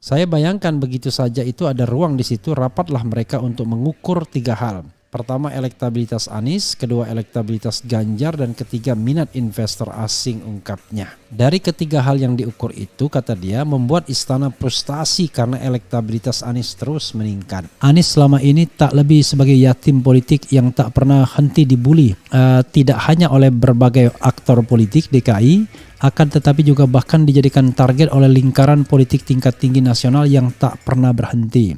Saya bayangkan begitu saja itu ada ruang di situ, rapatlah mereka untuk mengukur 3 hal. Pertama elektabilitas Anies, kedua elektabilitas Ganjar, dan ketiga minat investor asing, ungkapnya. Dari ketiga hal yang diukur itu, kata dia, membuat istana frustasi karena elektabilitas Anies terus meningkat. Anies selama ini tak lebih sebagai yatim politik yang tak pernah henti dibuli, tidak hanya oleh berbagai aktor politik DKI, akan tetapi juga bahkan dijadikan target oleh lingkaran politik tingkat tinggi nasional yang tak pernah berhenti.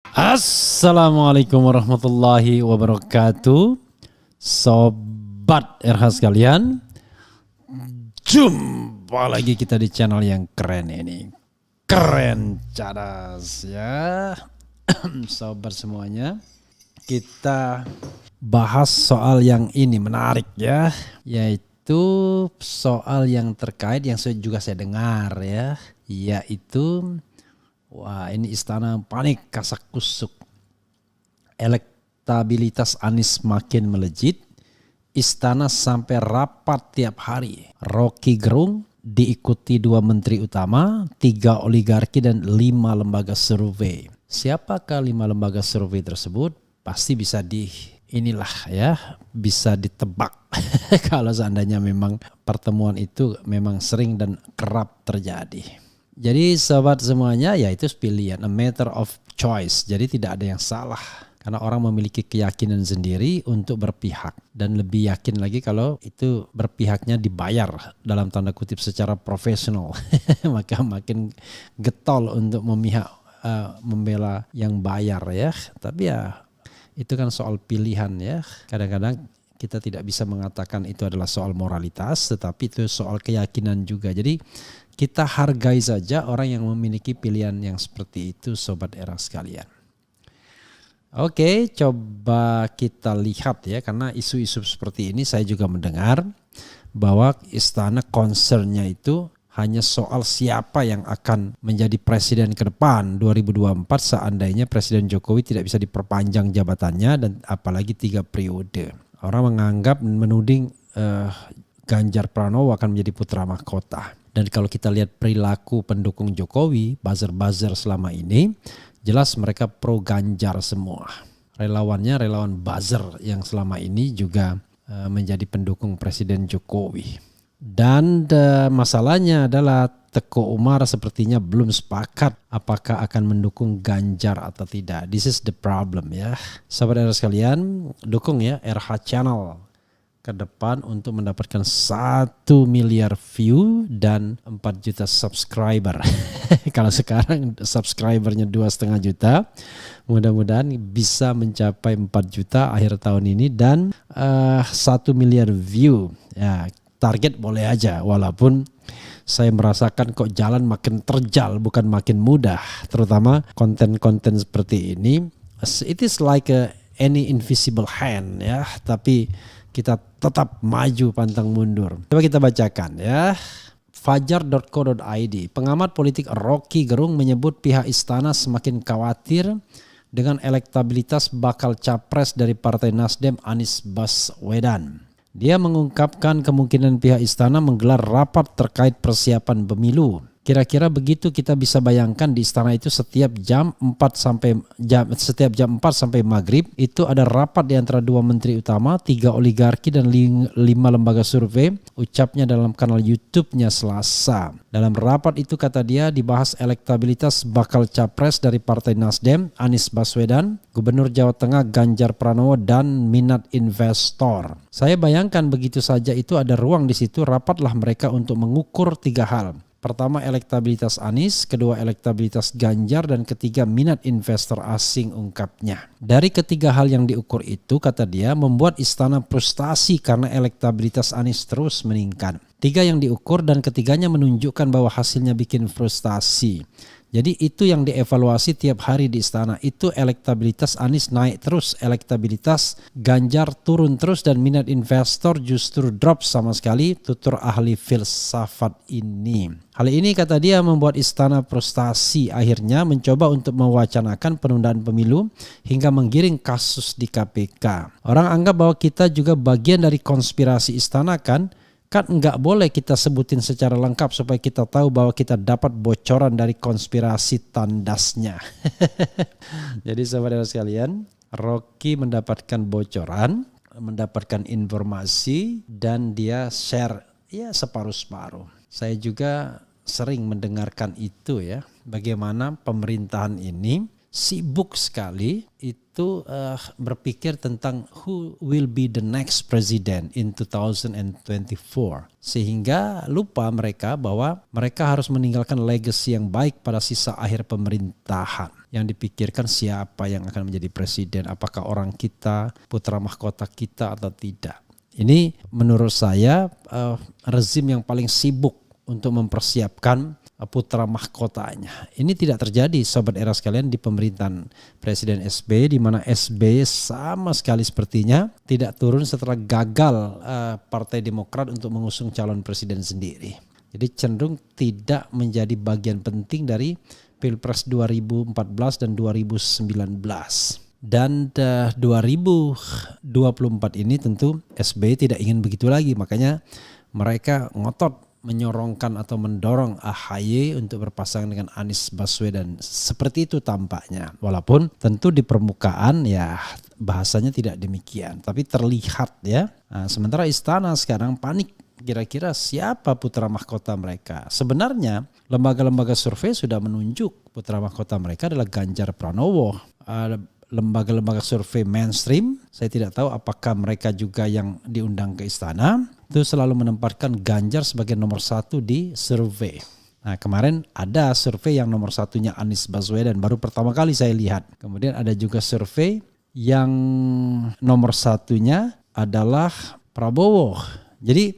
Assalamualaikum warahmatullahi wabarakatuh. Sobat RH sekalian, jumpa lagi kita di channel yang keren ini. Keren cadas ya. Sobat semuanya, kita bahas soal yang ini menarik ya, yaitu soal yang terkait yang juga saya dengar ya, yaitu wah, ini istana panik kasak kusuk. Elektabilitas Anies makin melejit. Istana sampai rapat tiap hari. Rocky Gerung diikuti 2 menteri utama, 3 oligarki dan 5 lembaga survei. Siapakah 5 lembaga survei tersebut? Pasti bisa bisa ditebak kalau seandainya memang pertemuan itu memang sering dan kerap terjadi. Jadi sobat semuanya, ya itu pilihan, a matter of choice. Jadi tidak ada yang salah karena orang memiliki keyakinan sendiri untuk berpihak, dan lebih yakin lagi kalau itu berpihaknya dibayar dalam tanda kutip secara profesional. Maka makin getol untuk membela yang bayar ya. Tapi ya itu kan soal pilihan ya. Kadang-kadang kita tidak bisa mengatakan itu adalah soal moralitas, tetapi itu soal keyakinan juga. Jadi kita hargai saja orang yang memiliki pilihan yang seperti itu, sobat era sekalian. Oke, coba kita lihat ya, karena isu-isu seperti ini saya juga mendengar bahwa istana concernnya itu hanya soal siapa yang akan menjadi presiden ke depan 2024 seandainya Presiden Jokowi tidak bisa diperpanjang jabatannya dan apalagi 3 periode. Orang menganggap menuding Ganjar Pranowo akan menjadi putra mahkota. Dan kalau kita lihat perilaku pendukung Jokowi, buzzer-buzzer selama ini, jelas mereka pro Ganjar semua. Relawannya relawan buzzer yang selama ini juga menjadi pendukung Presiden Jokowi. Dan masalahnya adalah Teguh Umar sepertinya belum sepakat apakah akan mendukung Ganjar atau tidak. This is the problem ya. Sahabat RH sekalian, dukung ya RH Channel ke depan untuk mendapatkan 1 miliar view dan 4 juta subscriber. Kalau sekarang subscribernya 2,5 juta, mudah-mudahan bisa mencapai 4 juta akhir tahun ini dan 1 miliar view. Ya, target boleh aja, walaupun saya merasakan kok jalan makin terjal bukan makin mudah, terutama konten-konten seperti ini. It is like any invisible hand ya, tapi kita tetap maju pantang mundur. Coba kita bacakan ya. Fajar.co.id. Pengamat politik Rocky Gerung menyebut pihak istana semakin khawatir dengan elektabilitas bakal capres dari Partai Nasdem Anies Baswedan. Dia mengungkapkan kemungkinan pihak istana menggelar rapat terkait persiapan pemilu. Kira-kira begitu kita bisa bayangkan di istana itu setiap jam 4 sampai maghrib itu ada rapat di antara 2 menteri utama, 3 oligarki dan 5 lembaga survei, ucapnya dalam kanal YouTube-nya Selasa. Dalam rapat itu kata dia dibahas elektabilitas bakal capres dari Partai Nasdem Anies Baswedan, Gubernur Jawa Tengah Ganjar Pranowo dan minat investor. Saya bayangkan begitu saja itu ada ruang di situ, rapatlah mereka untuk mengukur 3 hal. Pertama elektabilitas Anies, kedua elektabilitas Ganjar, dan ketiga minat investor asing, ungkapnya. Dari ketiga hal yang diukur itu, kata dia, membuat istana frustasi karena elektabilitas Anies terus meningkat. 3 yang diukur dan ketiganya menunjukkan bahwa hasilnya bikin frustasi. Jadi itu yang dievaluasi tiap hari di istana. Itu elektabilitas Anies naik terus, elektabilitas Ganjar turun terus, dan minat investor justru drop sama sekali, tutur ahli filsafat ini. Hal ini, kata dia, membuat istana frustasi, akhirnya mencoba untuk mewacanakan penundaan pemilu hingga menggiring kasus di KPK. Orang anggap bahwa kita juga bagian dari konspirasi istana kan nggak boleh kita sebutin secara lengkap supaya kita tahu bahwa kita dapat bocoran dari konspirasi tandasnya. Jadi sahabat sekalian, Rocky mendapatkan bocoran, mendapatkan informasi, dan dia share ya separuh-separuh. Saya juga sering mendengarkan itu ya, bagaimana pemerintahan ini sibuk sekali itu berpikir tentang who will be the next president in 2024. Sehingga lupa mereka bahwa mereka harus meninggalkan legacy yang baik pada sisa akhir pemerintahan. Yang dipikirkan siapa yang akan menjadi presiden, apakah orang kita, putra mahkota kita atau tidak. Ini menurut saya rezim yang paling sibuk untuk mempersiapkan putra mahkotanya. Ini tidak terjadi, sobat era sekalian, di pemerintahan Presiden SBY, di mana SBY sama sekali sepertinya tidak turun setelah gagal Partai Demokrat untuk mengusung calon presiden sendiri. Jadi cenderung tidak menjadi bagian penting dari Pilpres 2014 dan 2019. Dan 2024 ini tentu SBY tidak ingin begitu lagi, makanya mereka ngotot menyorongkan atau mendorong AHY untuk berpasangan dengan Anies Baswedan. Seperti itu tampaknya. Walaupun tentu di permukaan ya bahasanya tidak demikian, tapi terlihat ya. Nah, sementara istana sekarang panik, kira-kira siapa putra mahkota mereka. Sebenarnya lembaga-lembaga survei sudah menunjuk putra mahkota mereka adalah Ganjar Pranowo. Lembaga-lembaga survei mainstream, saya tidak tahu apakah mereka juga yang diundang ke istana, itu selalu menempatkan Ganjar sebagai nomor 1 di survei. Nah, kemarin ada survei yang nomor 1-nya Anies Baswedan, baru pertama kali saya lihat. Kemudian ada juga survei yang nomor 1-nya adalah Prabowo. Jadi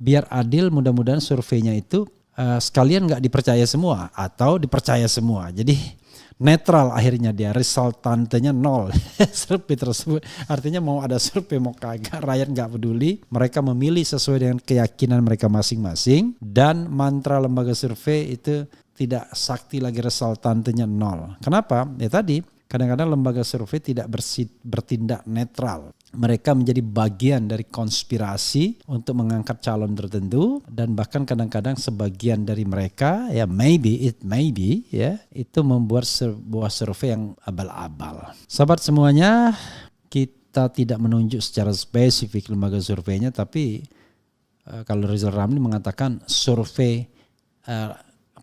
biar adil, mudah-mudahan surveinya itu sekalian nggak dipercaya semua atau dipercaya semua. Jadi netral akhirnya dia, resultantenya 0. Survei tersebut artinya mau ada survei mau kagak, rakyat nggak peduli, mereka memilih sesuai dengan keyakinan mereka masing-masing, dan mantra lembaga survei itu tidak sakti lagi, resultantenya 0. Kenapa? Ya tadi, kadang-kadang lembaga survei tidak bertindak netral. Mereka menjadi bagian dari konspirasi untuk mengangkat calon tertentu, dan bahkan kadang-kadang sebagian dari mereka ya maybe ya itu membuat sebuah survei yang abal-abal. Sahabat semuanya, kita tidak menunjuk secara spesifik lembaga surveinya, tapi kalau Rizal Ramli mengatakan survei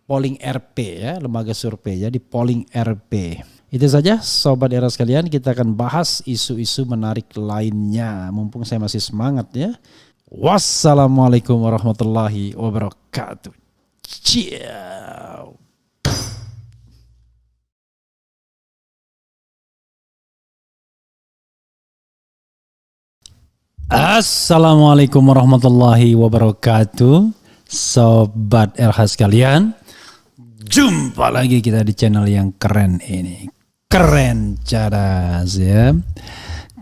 polling RP ya, lembaga survei ya, di polling RP. Itu saja sobat era sekalian, kita akan bahas isu-isu menarik lainnya. Mumpung saya masih semangat ya. Wassalamualaikum warahmatullahi wabarakatuh. Ciao. Assalamualaikum warahmatullahi wabarakatuh. Sobat RH sekalian, jumpa lagi kita di channel yang keren ini. Keren cadas ya.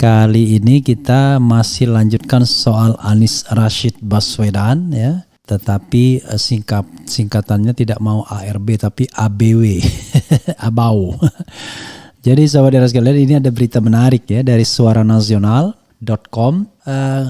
Kali ini kita masih lanjutkan soal Anies Rashid Baswedan ya. Tetapi singkatannya tidak mau ARB tapi ABW. Abau. Jadi sahabat era sekalian, ini ada berita menarik ya dari suaranasional.com.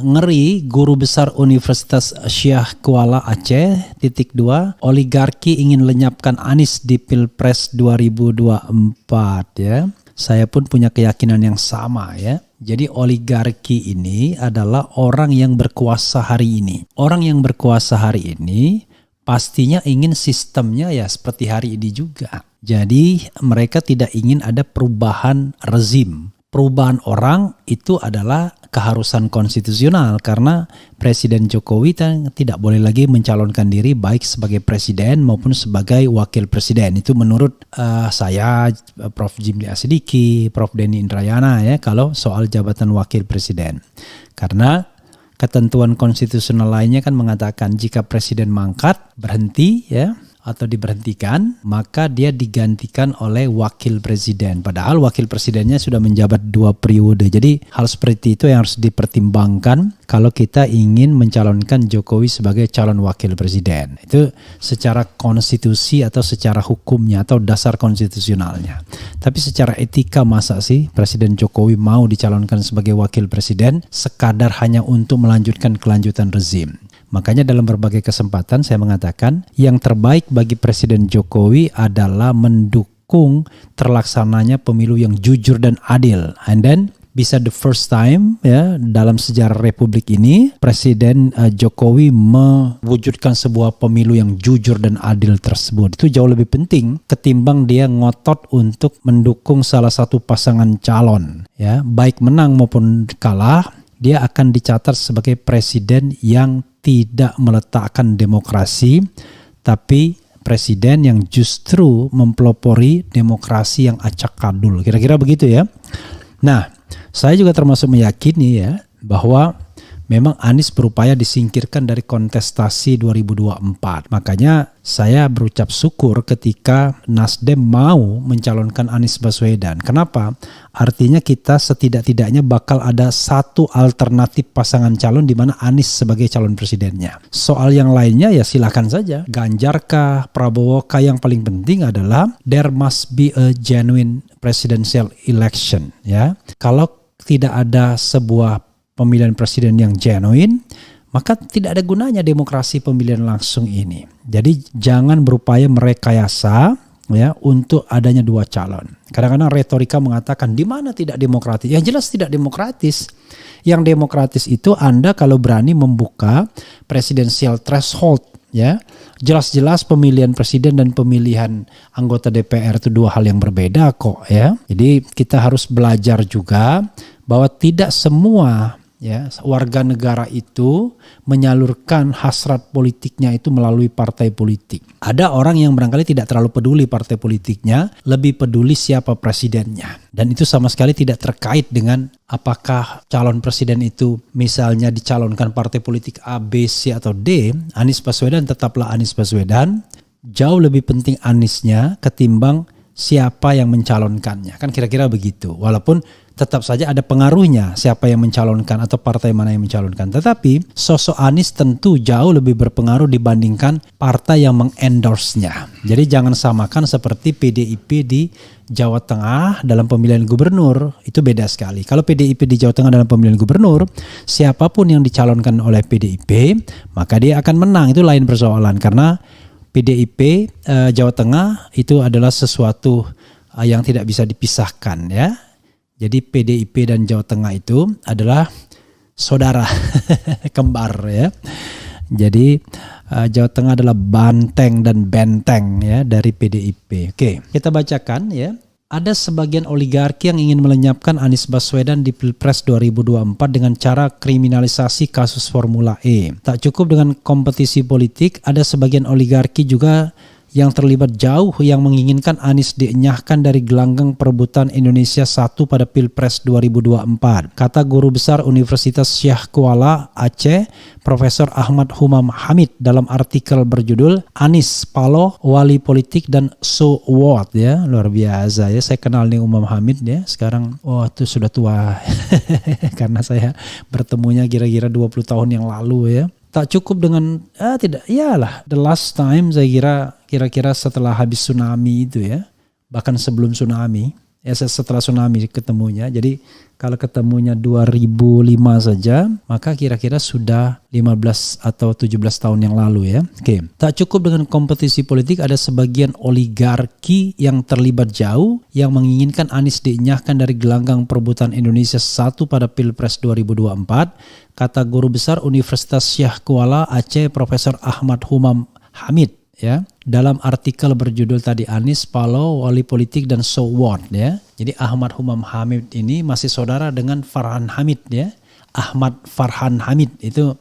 Ngeri, guru besar Universitas Syah Kuala Aceh _2, oligarki ingin lenyapkan Anies di Pilpres 2024 ya. Saya pun punya keyakinan yang sama ya. Jadi oligarki ini adalah orang yang berkuasa hari ini. Orang yang berkuasa hari ini pastinya ingin sistemnya ya seperti hari ini juga. Jadi mereka tidak ingin ada perubahan rezim, perubahan orang itu adalah keharusan konstitusional karena Presiden Jokowi tidak boleh lagi mencalonkan diri baik sebagai presiden maupun sebagai wakil presiden. Itu menurut saya, Prof. Jimli Asidiki, Prof. Denny Indrayana ya, kalau soal jabatan wakil presiden. Karena ketentuan konstitusional lainnya kan mengatakan jika presiden mangkat, berhenti ya, atau diberhentikan, maka dia digantikan oleh wakil presiden. Padahal wakil presidennya sudah menjabat 2 periode. Jadi hal seperti itu yang harus dipertimbangkan kalau kita ingin mencalonkan Jokowi sebagai calon wakil presiden. Itu secara konstitusi atau secara hukumnya atau dasar konstitusionalnya. Tapi secara etika masa sih Presiden Jokowi mau dicalonkan sebagai wakil presiden sekadar hanya untuk melanjutkan kelanjutan rezim. Makanya dalam berbagai kesempatan saya mengatakan yang terbaik bagi Presiden Jokowi adalah mendukung terlaksananya pemilu yang jujur dan adil. And then bisa the first time ya dalam sejarah Republik ini Presiden Jokowi mewujudkan sebuah pemilu yang jujur dan adil tersebut. Itu jauh lebih penting ketimbang dia ngotot untuk mendukung salah satu pasangan calon. Ya, baik menang maupun kalah, dia akan dicatat sebagai presiden yang tidak meletakkan demokrasi, tapi presiden yang justru mempelopori demokrasi yang acak adul. Kira-kira begitu ya. Nah, saya juga termasuk meyakini ya bahwa memang Anies berupaya disingkirkan dari kontestasi 2024. Makanya saya berucap syukur ketika Nasdem mau mencalonkan Anies Baswedan. Kenapa? Artinya kita setidak-tidaknya bakal ada satu alternatif pasangan calon di mana Anies sebagai calon presidennya. Soal yang lainnya ya silakan saja. Ganjar kah, Prabowo kah, yang paling penting adalah there must be a genuine presidential election ya. Kalau tidak ada sebuah pemilihan presiden yang genuine, maka tidak ada gunanya demokrasi pemilihan langsung ini. Jadi jangan berupaya merekayasa ya untuk adanya 2 calon. Kadang-kadang retorika mengatakan di mana tidak demokratis? Ya jelas tidak demokratis. Yang demokratis itu Anda kalau berani membuka presidensial threshold ya. Jelas-jelas pemilihan presiden dan pemilihan anggota DPR itu 2 hal yang berbeda kok ya. Jadi kita harus belajar juga bahwa tidak semua ya warga negara itu menyalurkan hasrat politiknya itu melalui partai politik. Ada orang yang barangkali tidak terlalu peduli partai politiknya, lebih peduli siapa presidennya. Dan itu sama sekali tidak terkait dengan apakah calon presiden itu misalnya dicalonkan partai politik A, B, C atau D. Anies Baswedan tetaplah Anies Baswedan. Jauh lebih penting Aniesnya ketimbang siapa yang mencalonkannya. Kan kira-kira begitu. Walaupun tetap saja ada pengaruhnya siapa yang mencalonkan atau partai mana yang mencalonkan. Tetapi sosok Anies tentu jauh lebih berpengaruh dibandingkan partai yang mengendorse-nya. Jadi jangan samakan seperti PDIP di Jawa Tengah dalam pemilihan gubernur. Itu beda sekali. Kalau PDIP di Jawa Tengah dalam pemilihan gubernur, siapapun yang dicalonkan oleh PDIP, maka dia akan menang. Itu lain persoalan. Karena PDIP Jawa Tengah itu adalah sesuatu yang tidak bisa dipisahkan ya. Jadi PDIP dan Jawa Tengah itu adalah saudara kembar ya. Jadi Jawa Tengah adalah banteng dan benteng ya dari PDIP. Oke, kita bacakan ya. Ada sebagian oligarki yang ingin melenyapkan Anies Baswedan di Pilpres 2024 dengan cara kriminalisasi kasus Formula E. Tak cukup dengan kompetisi politik, ada sebagian oligarki juga yang terlibat jauh yang menginginkan Anies dienyahkan dari gelanggang perebutan Indonesia 1 pada Pilpres 2024. Kata Guru Besar Universitas Syekh Kuala Aceh, Profesor Ahmad Humam Hamid dalam artikel berjudul Anies Paloh Wali Politik dan So What ya. Luar biasa ya, saya kenal nih Humam Hamid ya. Sekarang itu sudah tua karena saya bertemunya kira-kira 20 tahun yang lalu ya. Tak cukup dengan tidak, iyalah the last time saya kira-kira setelah habis tsunami itu ya, bahkan sebelum tsunami ya, setelah tsunami ketemunya. Jadi kalau ketemunya 2005 saja, maka kira-kira sudah 15 atau 17 tahun yang lalu ya. Oke. Tak cukup dengan kompetisi politik, ada sebagian oligarki yang terlibat jauh yang menginginkan Anies dienyahkan dari gelanggang perebutan Indonesia 1 pada Pilpres 2024. Kata Guru Besar Universitas Syekh Kuala Aceh, Profesor Ahmad Humam Hamid ya, dalam artikel berjudul tadi Anies Paloh Wali Politik dan So What ya. Jadi Ahmad Humam Hamid ini masih saudara dengan Farhan Hamid ya. Ahmad Farhan Hamid itu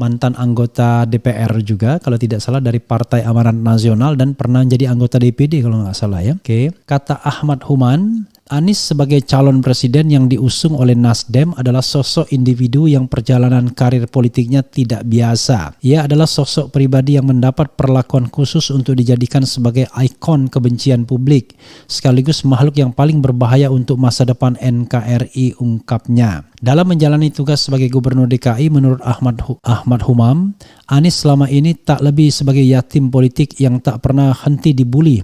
mantan anggota DPR juga kalau tidak salah dari Partai Amanat Nasional dan pernah jadi anggota DPD kalau nggak salah ya. Oke, kata Ahmad Humam, Anies sebagai calon presiden yang diusung oleh Nasdem adalah sosok individu yang perjalanan karir politiknya tidak biasa. Ia adalah sosok pribadi yang mendapat perlakuan khusus untuk dijadikan sebagai ikon kebencian publik, sekaligus makhluk yang paling berbahaya untuk masa depan NKRI, ungkapnya. Dalam menjalani tugas sebagai Gubernur DKI, menurut Ahmad Humam, Anies selama ini tak lebih sebagai yatim politik yang tak pernah henti dibuli,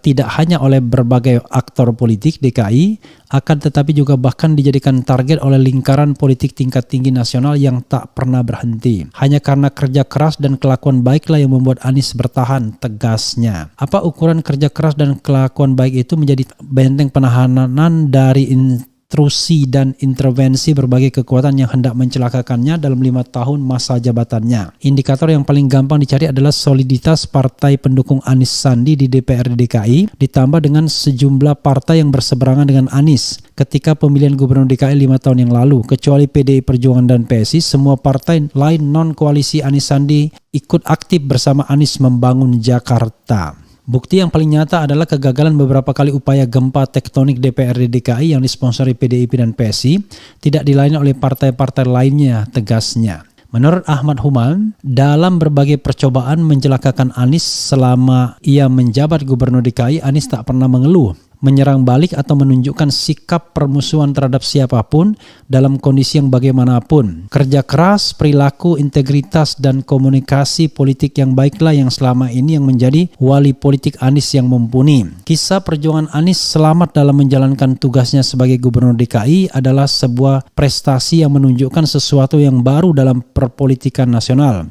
tidak hanya oleh berbagai aktor politik DKI, akan tetapi juga bahkan dijadikan target oleh lingkaran politik tingkat tinggi nasional yang tak pernah berhenti. Hanya karena kerja keras dan kelakuan baiklah yang membuat Anies bertahan, tegasnya. Apa ukuran kerja keras dan kelakuan baik itu menjadi benteng penahanan dari intrusi dan intervensi berbagai kekuatan yang hendak mencelakakannya dalam 5 tahun masa jabatannya. Indikator yang paling gampang dicari adalah soliditas partai pendukung Anies Sandi di DPRD DKI ditambah dengan sejumlah partai yang berseberangan dengan Anies ketika pemilihan Gubernur DKI 5 tahun yang lalu. Kecuali PDI Perjuangan dan PSI, semua partai lain non-koalisi Anies Sandi ikut aktif bersama Anies membangun Jakarta. Bukti yang paling nyata adalah kegagalan beberapa kali upaya gempa tektonik DPRD DKI yang disponsori PDIP dan PSI tidak dilayani oleh partai-partai lainnya, tegasnya. Menurut Ahmad Humam, dalam berbagai percobaan mencelakakan Anies selama ia menjabat Gubernur DKI, Anies tak pernah mengeluh, menyerang balik atau menunjukkan sikap permusuhan terhadap siapapun dalam kondisi yang bagaimanapun. Kerja keras, perilaku, integritas, dan komunikasi politik yang baiklah yang selama ini yang menjadi wali politik Anies yang mumpuni. Kisah perjuangan Anies selamat dalam menjalankan tugasnya sebagai Gubernur DKI adalah sebuah prestasi yang menunjukkan sesuatu yang baru dalam perpolitikan nasional.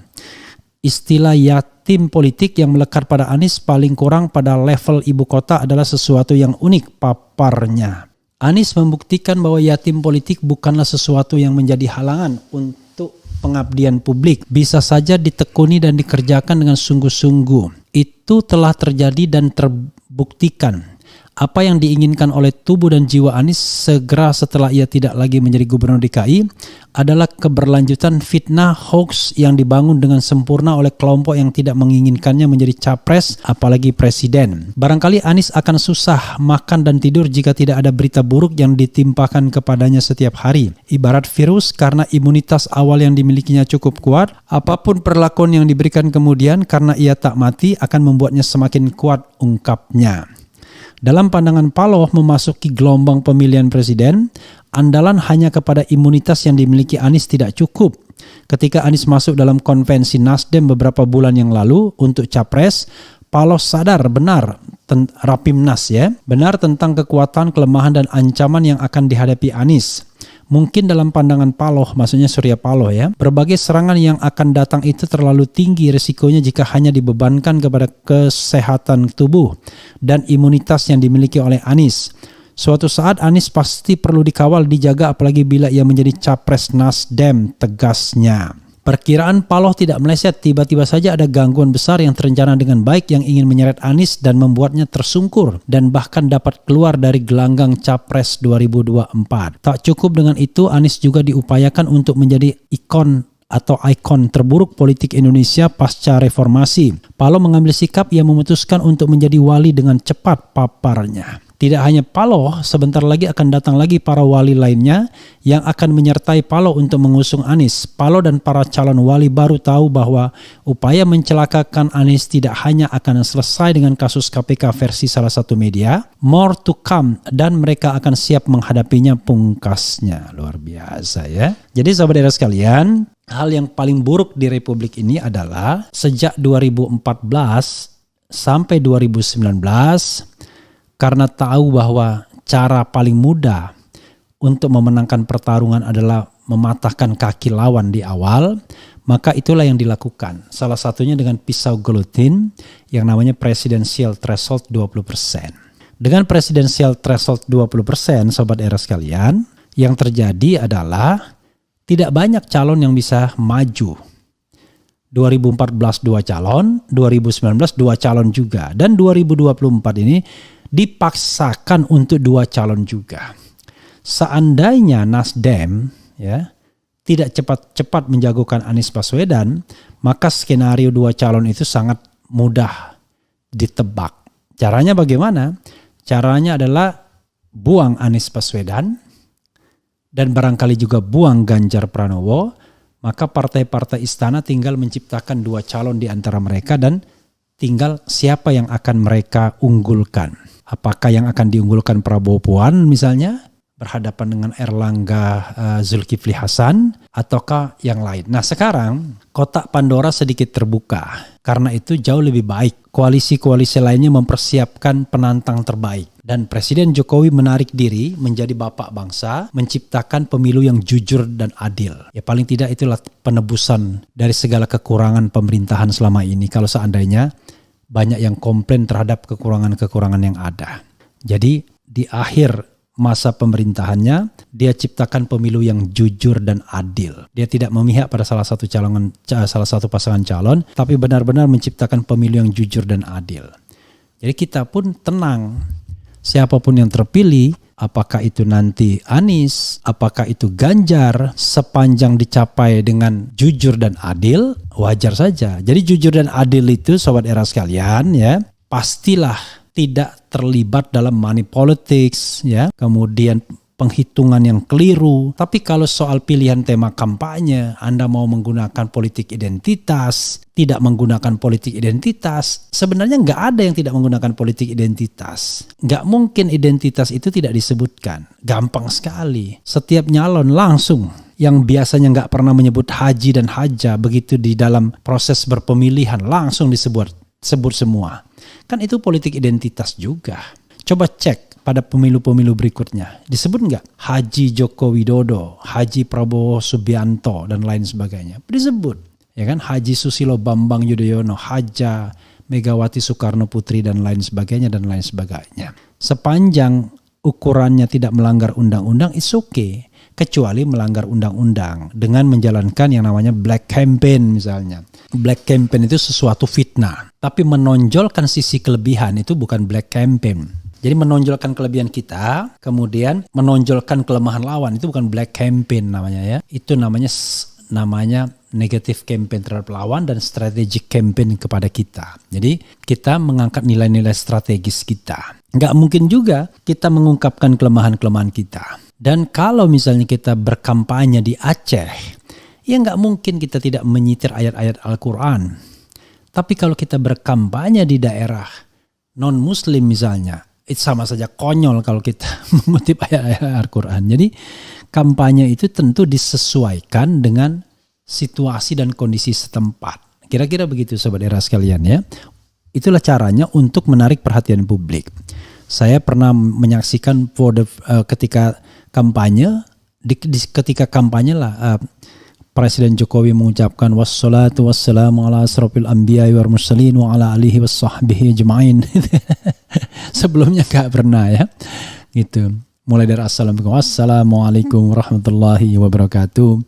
Istilah yatim politik yang melekat pada Anies paling kurang pada level ibu kota adalah sesuatu yang unik, paparnya. Anies membuktikan bahwa yatim politik bukanlah sesuatu yang menjadi halangan untuk pengabdian publik. Bisa saja ditekuni dan dikerjakan dengan sungguh-sungguh. Itu telah terjadi dan terbuktikan. Apa yang diinginkan oleh tubuh dan jiwa Anies segera setelah ia tidak lagi menjadi Gubernur DKI adalah keberlanjutan fitnah hoax yang dibangun dengan sempurna oleh kelompok yang tidak menginginkannya menjadi capres apalagi presiden. Barangkali Anies akan susah makan dan tidur jika tidak ada berita buruk yang ditimpakan kepadanya setiap hari. Ibarat virus, karena imunitas awal yang dimilikinya cukup kuat, apapun perlakuan yang diberikan kemudian karena ia tak mati akan membuatnya semakin kuat, ungkapnya. Dalam pandangan Paloh memasuki gelombang pemilihan presiden, andalan hanya kepada imunitas yang dimiliki Anies tidak cukup. Ketika Anies masuk dalam konvensi Nasdem beberapa bulan yang lalu untuk capres, Paloh sadar benar Rapimnas ya, benar tentang kekuatan, kelemahan dan ancaman yang akan dihadapi Anies. Mungkin dalam pandangan Paloh, maksudnya Surya Paloh ya, berbagai serangan yang akan datang itu terlalu tinggi risikonya jika hanya dibebankan kepada kesehatan tubuh dan imunitas yang dimiliki oleh Anies. Suatu saat Anies pasti perlu dikawal, dijaga apalagi bila ia menjadi capres Nasdem, tegasnya. Perkiraan Paloh tidak meleset, tiba-tiba saja ada gangguan besar yang terencana dengan baik yang ingin menyeret Anies dan membuatnya tersungkur dan bahkan dapat keluar dari gelanggang Capres 2024. Tak cukup dengan itu, Anies juga diupayakan untuk menjadi ikon terburuk politik Indonesia pasca reformasi. Paloh mengambil sikap, ia memutuskan untuk menjadi wali dengan cepat, paparnya. Tidak hanya Paloh, sebentar lagi akan datang lagi para wali lainnya yang akan menyertai Paloh untuk mengusung Anies. Paloh dan para calon wali baru tahu bahwa upaya mencelakakan Anies tidak hanya akan selesai dengan kasus KPK versi salah satu media, more to come, dan mereka akan siap menghadapinya, pungkasnya. Luar biasa ya. Jadi sahabat era sekalian, hal yang paling buruk di Republik ini adalah sejak 2014 sampai 2019, karena tahu bahwa cara paling mudah untuk memenangkan pertarungan adalah mematahkan kaki lawan di awal, maka itulah yang dilakukan. Salah satunya dengan pisau gelutin yang namanya presidensial threshold 20%. Dengan presidensial threshold 20%, sobat era sekalian, yang terjadi adalah tidak banyak calon yang bisa maju. 2014 2 calon, 2019 2 calon juga, dan 2024 ini dipaksakan untuk 2 calon juga. Seandainya Nasdem ya tidak cepat-cepat menjagokan Anies Baswedan, maka skenario 2 calon itu sangat mudah ditebak. Caranya bagaimana? Caranya adalah buang Anies Baswedan dan barangkali juga buang Ganjar Pranowo, maka partai-partai istana tinggal menciptakan 2 calon di antara mereka dan tinggal siapa yang akan mereka unggulkan. Apakah yang akan diunggulkan Prabowo Puan misalnya berhadapan dengan Erlangga Zulkifli Hasan ataukah yang lain. Nah sekarang kotak Pandora sedikit terbuka. Karena itu jauh lebih baik koalisi-koalisi lainnya mempersiapkan penantang terbaik. Dan Presiden Jokowi menarik diri menjadi bapak bangsa, menciptakan pemilu yang jujur dan adil. Ya paling tidak itulah penebusan dari segala kekurangan pemerintahan selama ini. Kalau seandainya banyak yang komplain terhadap kekurangan-kekurangan yang ada. Jadi di akhir masa pemerintahannya, dia ciptakan pemilu yang jujur dan adil. Dia tidak memihak pada salah satu pasangan calon, tapi benar-benar menciptakan pemilu yang jujur dan adil. Jadi kita pun tenang. Siapapun yang terpilih, apakah itu nanti Anies, apakah itu Ganjar, sepanjang dicapai dengan jujur dan adil, wajar saja. Jadi jujur dan adil itu, sobat era sekalian, ya, pastilah tidak terlibat dalam money politics, ya, kemudian penghitungan yang keliru. Tapi kalau soal pilihan tema kampanye, Anda mau menggunakan politik identitas, tidak menggunakan politik identitas, sebenarnya nggak ada yang tidak menggunakan politik identitas. Nggak mungkin identitas itu tidak disebutkan. Gampang sekali. Setiap nyalon langsung yang biasanya nggak pernah menyebut haji dan haja, begitu di dalam proses berpemilihan langsung sebut semua. Kan itu politik identitas juga. Coba cek pada pemilu-pemilu berikutnya. Disebut nggak Haji Joko Widodo, Haji Prabowo Subianto, dan lain sebagainya. Disebut. Ya kan, Haji Susilo Bambang Yudhoyono, Haja Megawati Soekarno Putri, dan lain sebagainya, dan lain sebagainya. Sepanjang ukurannya tidak melanggar undang-undang, it's okay. Kecuali melanggar undang-undang dengan menjalankan yang namanya black campaign misalnya. Black campaign itu sesuatu fitnah. Tapi menonjolkan sisi kelebihan itu bukan black campaign. Jadi menonjolkan kelebihan kita, kemudian menonjolkan kelemahan lawan, itu bukan black campaign namanya ya. Itu namanya negative campaign terhadap lawan dan strategic campaign kepada kita. Jadi kita mengangkat nilai-nilai strategis kita. Nggak mungkin juga kita mengungkapkan kelemahan-kelemahan kita. Dan kalau misalnya kita berkampanye di Aceh, ya nggak mungkin kita tidak menyitir ayat-ayat Al-Quran. Tapi kalau kita berkampanye di daerah non-Muslim misalnya, itu sama saja konyol kalau kita mengutip ayat-ayat Al-Quran. Jadi kampanye itu tentu disesuaikan dengan situasi dan kondisi setempat. Kira-kira begitu sobat era sekalian ya. Itulah caranya untuk menarik perhatian publik. Saya pernah menyaksikan ketika kampanye, ketika kampanye lah Presiden Jokowi mengucapkan wassalatu wassalamu ala asrofil anbiya'i wal mursalin wa ala alihi wassahbihi ajma'in. Sebelumnya gak pernah ya. Gitu. Mulai dari assalamualaikum warahmatullahi wabarakatuh.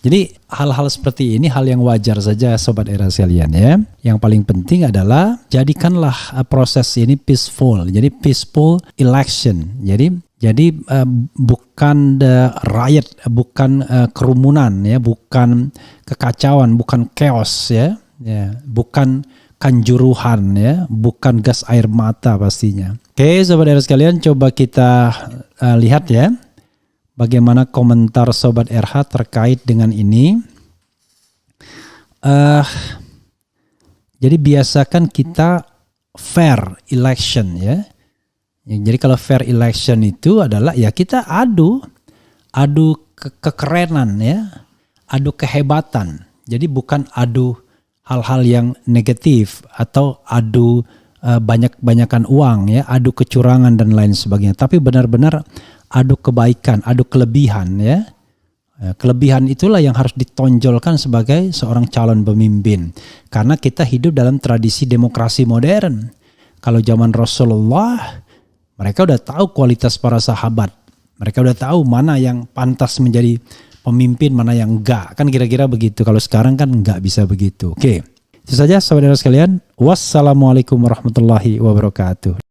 Jadi hal-hal seperti ini hal yang wajar saja sobat era sekalian ya. Yang paling penting adalah jadikanlah proses ini peaceful. Jadi peaceful election. Jadi bukan riot, bukan kerumunan ya, bukan kekacauan, bukan chaos ya, bukan kanjuruhan ya, bukan gas air mata pastinya. Oke, sobat era sekalian, coba kita lihat ya bagaimana komentar sobat RH terkait dengan ini. Jadi biasakan kita fair election ya. Jadi kalau fair election itu adalah ya kita adu kekerenan ya, adu kehebatan. Jadi bukan adu hal-hal yang negatif atau adu banyak-banyakan uang ya, adu kecurangan dan lain sebagainya. Tapi benar-benar adu kebaikan, adu kelebihan ya. Kelebihan itulah yang harus ditonjolkan sebagai seorang calon pemimpin. Karena kita hidup dalam tradisi demokrasi modern. Kalau zaman Rasulullah, mereka udah tahu kualitas para sahabat. Mereka udah tahu mana yang pantas menjadi pemimpin, mana yang enggak. Kan kira-kira begitu. Kalau sekarang kan enggak bisa begitu. Oke. Itu saja saudara sekalian. Wassalamualaikum warahmatullahi wabarakatuh.